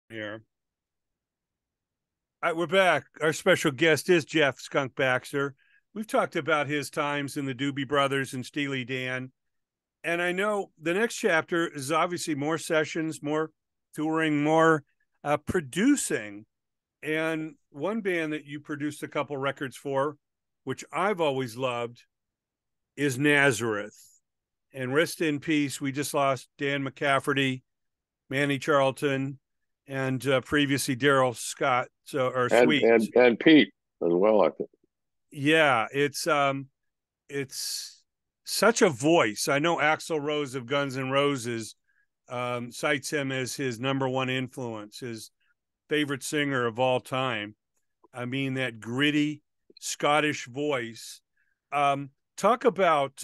Here. We're back. Our special guest is Jeff Skunk Baxter. We've talked about his times in the Doobie Brothers and Steely Dan. And I know the next chapter is obviously more sessions, more touring, more producing. And one band that you produced a couple records for, which I've always loved, is Nazareth. And rest in peace. We just lost Dan McCafferty, Manny Charlton, and previously Daryl Scott, or and Sweet. and and Pete as well, I think. Yeah, it's such a voice. I know Axl Rose of Guns N' Roses cites him as his number one influence, his favorite singer of all time. I mean, that gritty Scottish voice. Talk about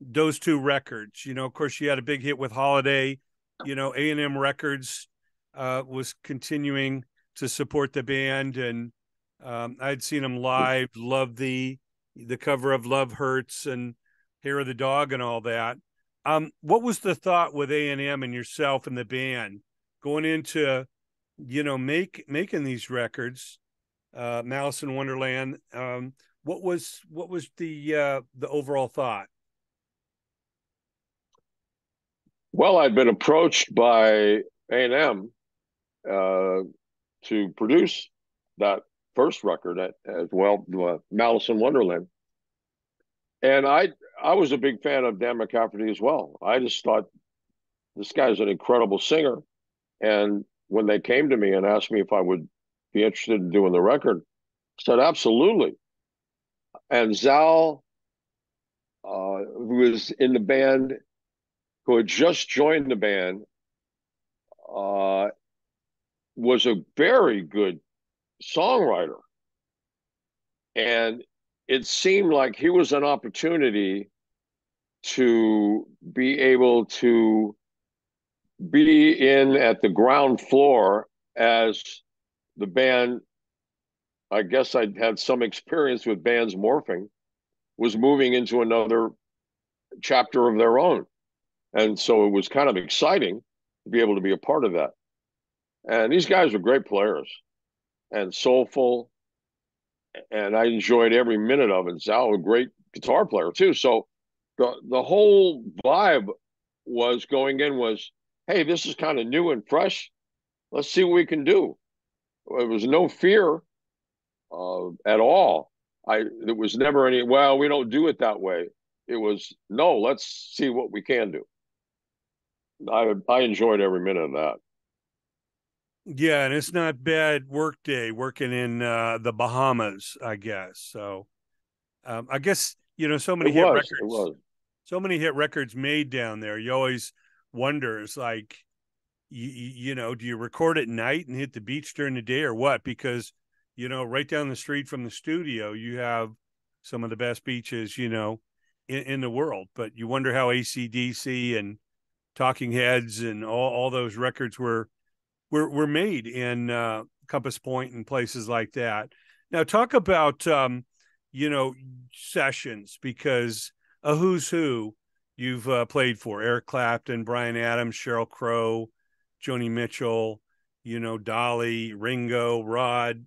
those two records. You know, of course, you had a big hit with Holiday. You know, A&M Records was continuing to support the band, and I'd seen them live. Love the cover of Love Hurts and Hair of the Dog and all that. What was the thought with A&M and yourself and the band going into, making these records, Malice in Wonderland? What was the overall thought? Well, I'd been approached by A&M uh, to produce that first record as well, Malice in Wonderland, and I was a big fan of Dan McCafferty as well. I just thought this guy's an incredible singer, and when they came to me and asked me if I would be interested in doing the record, I said absolutely. And Zal, who was in the band, who had just joined the band, uh, was a very good songwriter. And it seemed like he was an opportunity to be able to be in at the ground floor as the band. I guess I'd had some experience with bands morphing, was moving into another chapter of their own. And so it was kind of exciting to be able to be a part of that. And these guys are great players and soulful, and I enjoyed every minute of it. Zal, a great guitar player too. So the whole vibe was going in was, hey, this is kind of new and fresh. Let's see what we can do. There was no fear at all. There was never any. Well, we don't do it that way. It was no. Let's see what we can do. I enjoyed every minute of that. Yeah, and it's not bad work day working in the Bahamas, I guess. So I guess so many It hit was. It records, was. so many hit records made down there. You always wonder, it's like, do you record at night and hit the beach during the day or what? Because right down the street from the studio, you have some of the best beaches, in the world. But you wonder how AC/DC and Talking Heads and all those records were made in Compass Point and places like that. Now, talk about sessions, because a who's who you've played for: Eric Clapton, Bryan Adams, Sheryl Crow, Joni Mitchell, Dolly, Ringo, Rod.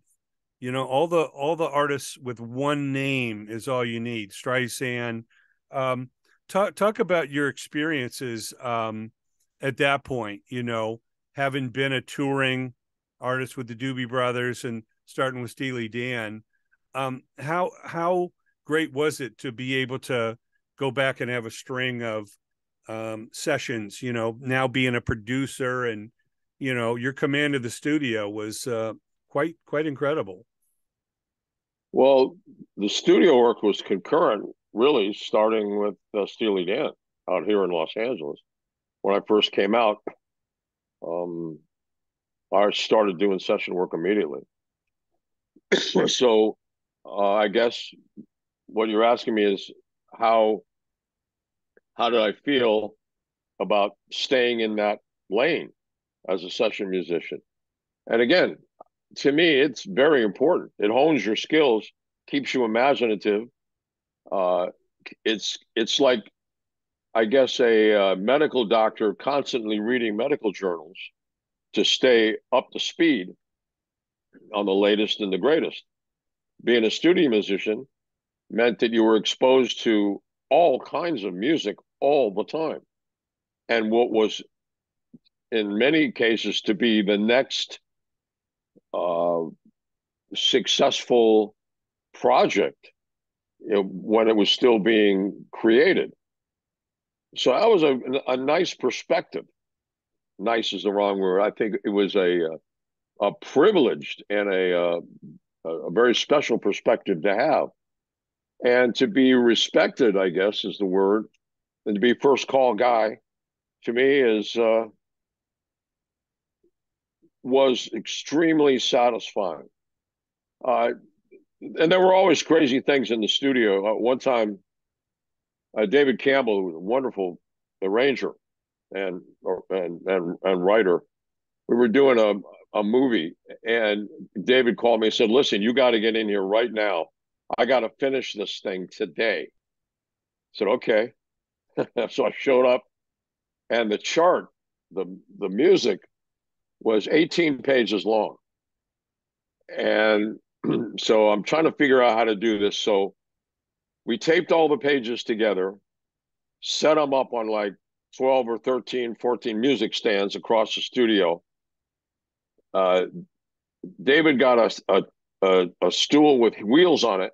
All the artists with one name is all you need. Streisand. Um, talk about your experiences at that point. Having been a touring artist with the Doobie Brothers and starting with Steely Dan, how great was it to be able to go back and have a string of sessions? Now being a producer, and your command of the studio was quite incredible. Well, the studio work was concurrent, really, starting with Steely Dan out here in Los Angeles. When I first came out, um, I started doing session work immediately. So I guess what you're asking me is how how did I feel about staying in that lane as a session musician? And again, to me, it's very important. It hones your skills, keeps you imaginative. Uh, it's like, I guess, a medical doctor constantly reading medical journals. to stay up to speed on the latest and the greatest. Being a studio musician meant that you were exposed to all kinds of music all the time. And what was, in many cases, to be the next uh, successful project, when it was still being created. So that was a nice perspective. Nice is the wrong word. I think it was a privileged and a very special perspective to have. And to be respected, I guess, is the word. And to be first call guy, to me, was extremely satisfying. And there were always crazy things in the studio. One time, David Campbell, who was a wonderful arranger and writer, we were doing a movie, and David called me and said, "Listen, you got to get in here right now. I got to finish this thing today." I said, "Okay." So I showed up, and the chart, the music, was 18 pages long, and so I'm trying to figure out how to do this. So we taped all the pages together, set them up on like 12 or 13, 14 music stands across the studio. David got a stool with wheels on it,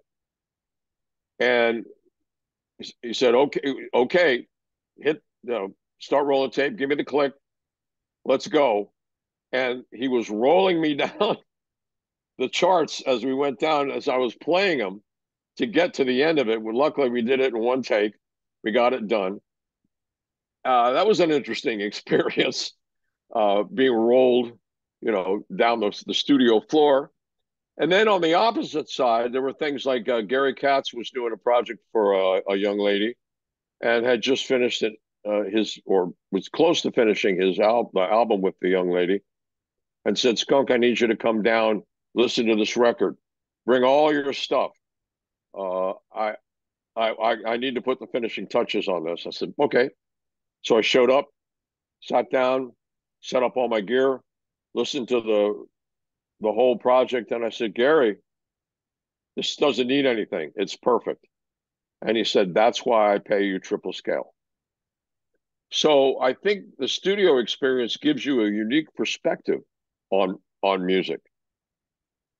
and he said, "Okay, hit, start rolling tape. Give me the click. Let's go." And he was rolling me down the charts as we went down, as I was playing them to get to the end of it. Well, luckily, we did it in one take. We got it done. That was an interesting experience, being rolled, down the studio floor. And then on the opposite side, there were things like Gary Katz was doing a project for a young lady, and had just finished it, or was close to finishing his album with the young lady, and said, "Skunk, I need you to come down, listen to this record, bring all your stuff. I need to put the finishing touches on this." I said, "Okay." So I showed up, sat down, set up all my gear, listened to the whole project, and I said, "Gary, this doesn't need anything. It's perfect." And he said, "That's why I pay you triple scale." So I think the studio experience gives you a unique perspective on music,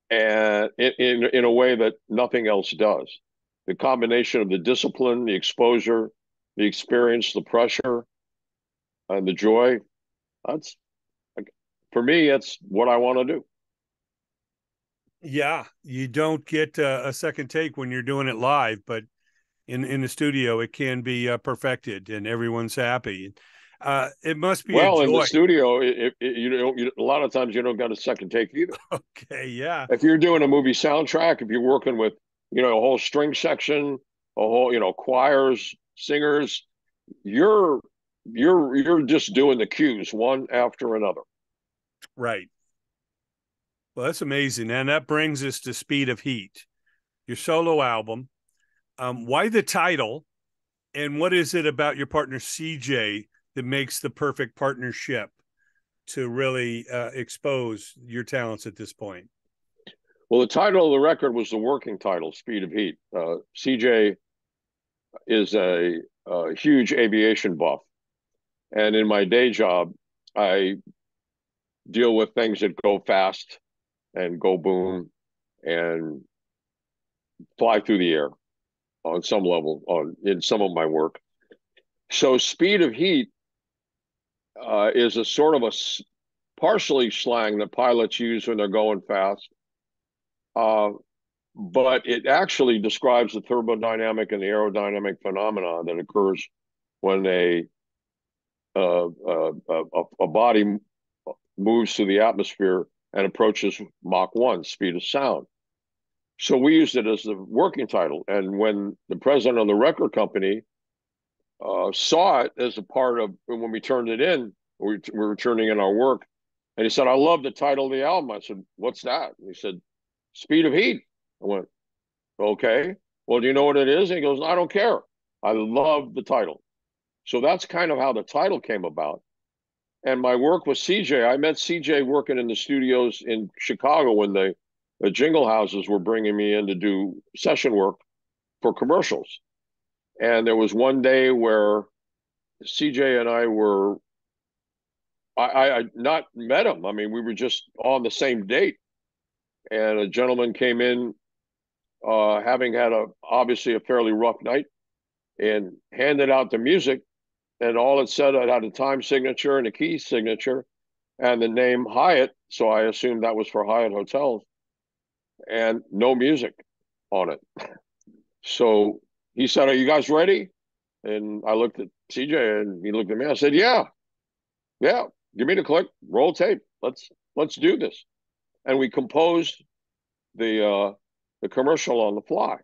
and in a way that nothing else does. The combination of the discipline, the exposure, the experience, the pressure, and the joy. That's, for me, it's what I want to do. Yeah, you don't get a second take when you're doing it live, but in the studio, it can be perfected, and everyone's happy. It must be a Well, in the joy. studio, a lot of times you don't got a second take either. Okay, yeah, If you're doing a movie soundtrack, if you're working with, a whole string section, a whole, choirs, singers, you're you're just doing the cues one after another. right. Well, that's amazing, and that brings us to Speed of Heat, your solo album. Why the title, and what is it about your partner CJ that makes the perfect partnership to really expose your talents at this point? Well, the title of the record was the working title, Speed of Heat. CJ is a huge aviation buff, and in my day job, I deal with things that go fast and go boom and fly through the air on some level in some of my work. So Speed of Heat is a sort of a partially slang that pilots use when they're going fast, uh, but it actually describes the thermodynamic and the aerodynamic phenomena that occurs when a body moves through the atmosphere and approaches Mach 1, speed of sound. So we used it as the working title. And when the president of the record company saw it as a part of, when we turned it in, we were turning in our work, and he said, "I love the title of the album." I said, "What's that?" And he said, "Speed of Heat." I went, "Okay. Well, do you know what it is?" And he goes, "I don't care. I love the title." So that's kind of how the title came about. And my work with CJ, I met CJ working in the studios in Chicago when the jingle houses were bringing me in to do session work for commercials. And there was one day where CJ and I were, I not met him. I mean, we were just on the same date. And a gentleman came in, having had obviously a fairly rough night, and handed out the music. And all it said, it had a time signature and a key signature and the name Hyatt. So I assumed that was for Hyatt Hotels, and no music on it. So he said, "Are you guys ready?" And I looked at CJ and he looked at me. I said, "Yeah, yeah, give me the click, roll tape. Let's do this." And we composed the commercial on the fly.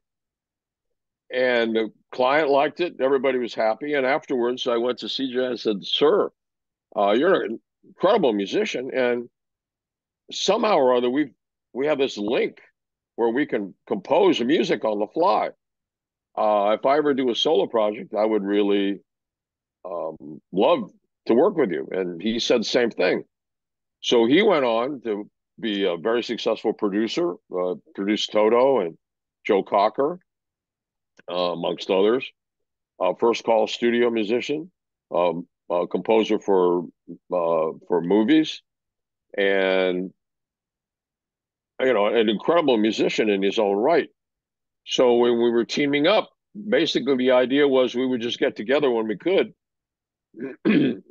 And the client liked it. Everybody was happy. And afterwards, I went to CJ and said, "Sir, you're an incredible musician, and somehow or other we have this link where we can compose music on the fly. If I ever do a solo project, I would really love to work with you." And he said the same thing. So he went on to be a very successful producer, produced Toto and Joe Cocker, amongst others. First call studio musician, composer for movies, and an incredible musician in his own right. So when we were teaming up, basically the idea was we would just get together when we could,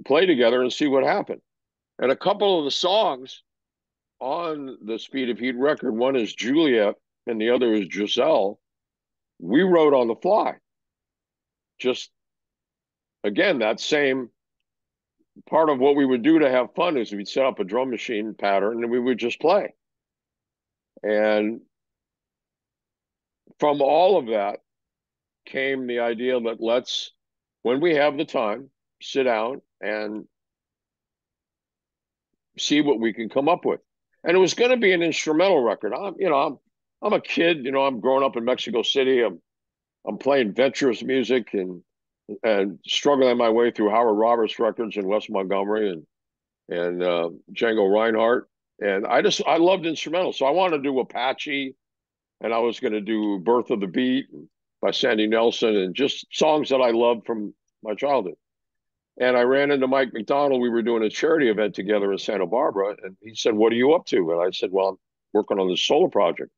play together and see what happened. And a couple of the songs on the Speed of Heat record, one is Juliet and the other is Giselle, we wrote on the fly. Just, again, that same part of what we would do to have fun is we'd set up a drum machine pattern and we would just play. And from all of that came the idea that let's, when we have the time, sit down and see what we can come up with. And it was going to be an instrumental record. I'm a kid. I'm growing up in Mexico City. I'm playing venturous music and struggling my way through Howard Roberts records and Wes Montgomery and Django Reinhardt. And I loved instrumental. So I wanted to do Apache, and I was going to do Birth of the Beat by Sandy Nelson, and just songs that I loved from my childhood. And I ran into Mike McDonald. We were doing a charity event together in Santa Barbara. And he said, "What are you up to?" And I said, "Well, I'm working on this solo project."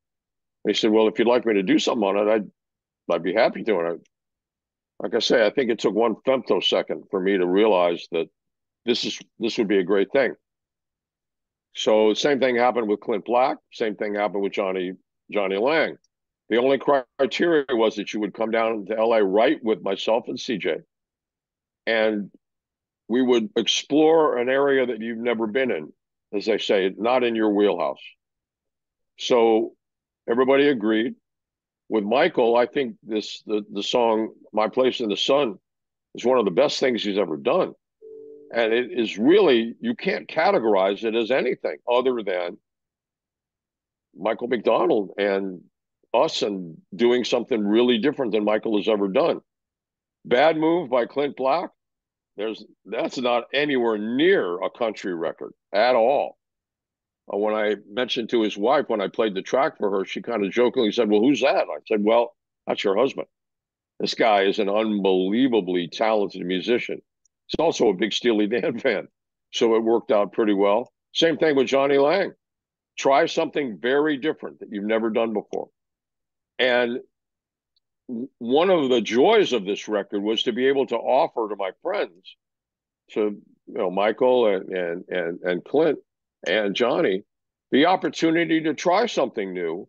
And he said, "Well, if you'd like me to do something on it, I'd be happy to." And like I say, I think it took one femtosecond for me to realize that this would be a great thing. So same thing happened with Clint Black. Same thing happened with Johnny Lang. The only criteria was that you would come down to LA, right, with myself and CJ, and we would explore an area that you've never been in, as they say, not in your wheelhouse. So everybody agreed. With Michael, I think the song "My Place in the Sun" is one of the best things he's ever done. And it is really, you can't categorize it as anything other than Michael McDonald and us, and doing something really different than Michael has ever done. Bad Move by Clint Black, that's not anywhere near a country record at all. When I mentioned to his wife, when I played the track for her, she kind of jokingly said, "Well, who's that?" I said, "Well, that's your husband. This guy is an unbelievably talented musician. He's also a big Steely Dan fan." So it worked out pretty well. Same thing with Johnny Lang. Try something very different that you've never done before. And one of the joys of this record was to be able to offer to my friends, to Michael and Clint and Johnny, the opportunity to try something new,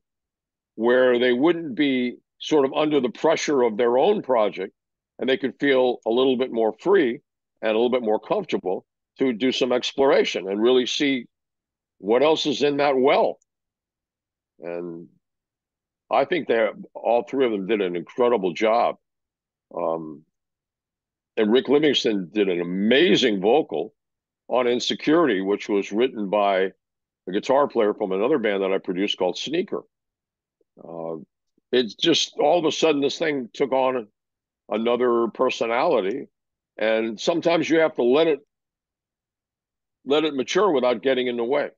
where they wouldn't be sort of under the pressure of their own project, and they could feel a little bit more free and a little bit more comfortable to do some exploration and really see what else is in that well. And I think all three of them did an incredible job. And Rick Livingston did an amazing vocal on Insecurity, which was written by a guitar player from another band that I produced called Sneaker. It's just, all of a sudden, this thing took on another personality. And sometimes you have to let it let it mature without getting in the way.